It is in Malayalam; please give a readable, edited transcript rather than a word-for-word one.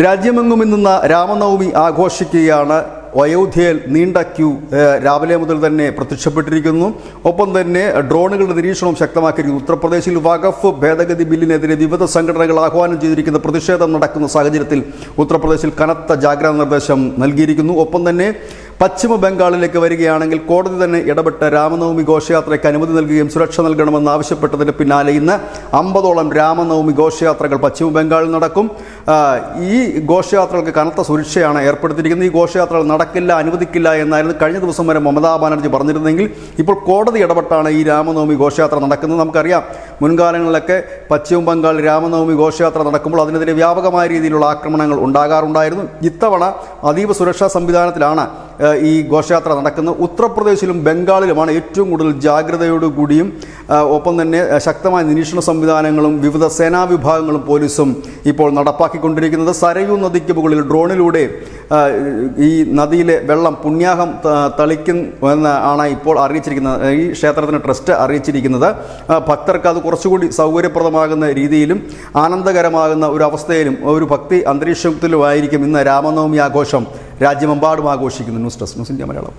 രാജ്യമെങ്ങും ഇന്ന് രാമനവമി ആഘോഷിക്കുകയാണ്. അയോധ്യയിൽ നീണ്ട ക്യൂ രാവിലെ മുതൽ തന്നെ പ്രത്യക്ഷപ്പെട്ടിരിക്കുന്നു. ഒപ്പം തന്നെ ഡ്രോണുകളുടെ നിരീക്ഷണവും ശക്തമാക്കിയിരിക്കുന്നു. ഉത്തർപ്രദേശിൽ വഖഫ് ഭേദഗതി ബില്ലിനെതിരെ വിവിധ സംഘടനകൾ ആഹ്വാനം ചെയ്തിരിക്കുന്ന പ്രതിഷേധം നടക്കുന്ന സാഹചര്യത്തിൽ ഉത്തർപ്രദേശിൽ കനത്ത ജാഗ്രതാ നിർദ്ദേശം നൽകിയിരിക്കുന്നു. ഒപ്പം തന്നെ പശ്ചിമ ബംഗാളിലേക്ക് വരികയാണെങ്കിൽ കോടതി തന്നെ ഇടപെട്ട് രാമനവമി ഘോഷയാത്രയ്ക്ക് അനുമതി നൽകുകയും സുരക്ഷ നൽകണമെന്ന് ആവശ്യപ്പെട്ടതിന് പിന്നാലെ ഇന്ന് 50ഓളം രാമനവമി ഘോഷയാത്രകൾ പശ്ചിമ ബംഗാളിൽ നടക്കും. ഈ ഘോഷയാത്രകൾക്ക് കനത്ത സുരക്ഷയാണ് ഏർപ്പെടുത്തിയിരിക്കുന്നത്. ഈ ഘോഷയാത്രകൾ നടക്കില്ല, അനുവദിക്കില്ല എന്നായിരുന്നു കഴിഞ്ഞ ദിവസം വരെ മമതാ ബാനർജി പറഞ്ഞിരുന്നെങ്കിൽ ഇപ്പോൾ കോടതി ഇടപെട്ടാണ് ഈ രാമനവമി ഘോഷയാത്ര നടക്കുന്നത്. നമുക്കറിയാം, മുൻകാലങ്ങളിലൊക്കെ പശ്ചിമ ബംഗാൾ രാമനവമി ഘോഷയാത്ര നടക്കുമ്പോൾ അതിനെതിരെ വ്യാപകമായ രീതിയിലുള്ള ആക്രമണങ്ങൾ ഉണ്ടാകാറുണ്ടായിരുന്നു. ഇത്തവണ അതീവ സുരക്ഷാ സംവിധാനത്തിലാണ് ഈ ഘോഷയാത്ര നടക്കുന്നത്. ഉത്തർപ്രദേശിലും ബംഗാളിലുമാണ് ഏറ്റവും കൂടുതൽ ജാഗ്രതയോടുകൂടിയും ഒപ്പം തന്നെ ശക്തമായ നിരീക്ഷണ സംവിധാനങ്ങളും വിവിധ സേനാ വിഭാഗങ്ങളും പോലീസും ഇപ്പോൾ നടപ്പാക്കിക്കൊണ്ടിരിക്കുന്നത്. സരയൂ നദിക്ക് മുകളിൽ ഡ്രോണിലൂടെ ഈ നദിയിലെ വെള്ളം പുണ്യാഹം തളിക്കുമെന്ന് ആണ് ഇപ്പോൾ അറിയിച്ചിരിക്കുന്നത്. ഈ ക്ഷേത്രത്തിന് ട്രസ്റ്റ് അറിയിച്ചിരിക്കുന്നത് ഭക്തർക്ക് അത് കുറച്ചുകൂടി സൗകര്യപ്രദമാകുന്ന രീതിയിലും ആനന്ദകരമാകുന്ന ഒരു അവസ്ഥയിലും ഒരു ഭക്തി അന്തരീക്ഷത്തിലുമായിരിക്കും ഇന്ന് രാമനവമി ആഘോഷം രാജ്യമെമ്പാടും ആഘോഷിക്കുന്നു. News desk news India Malayalam.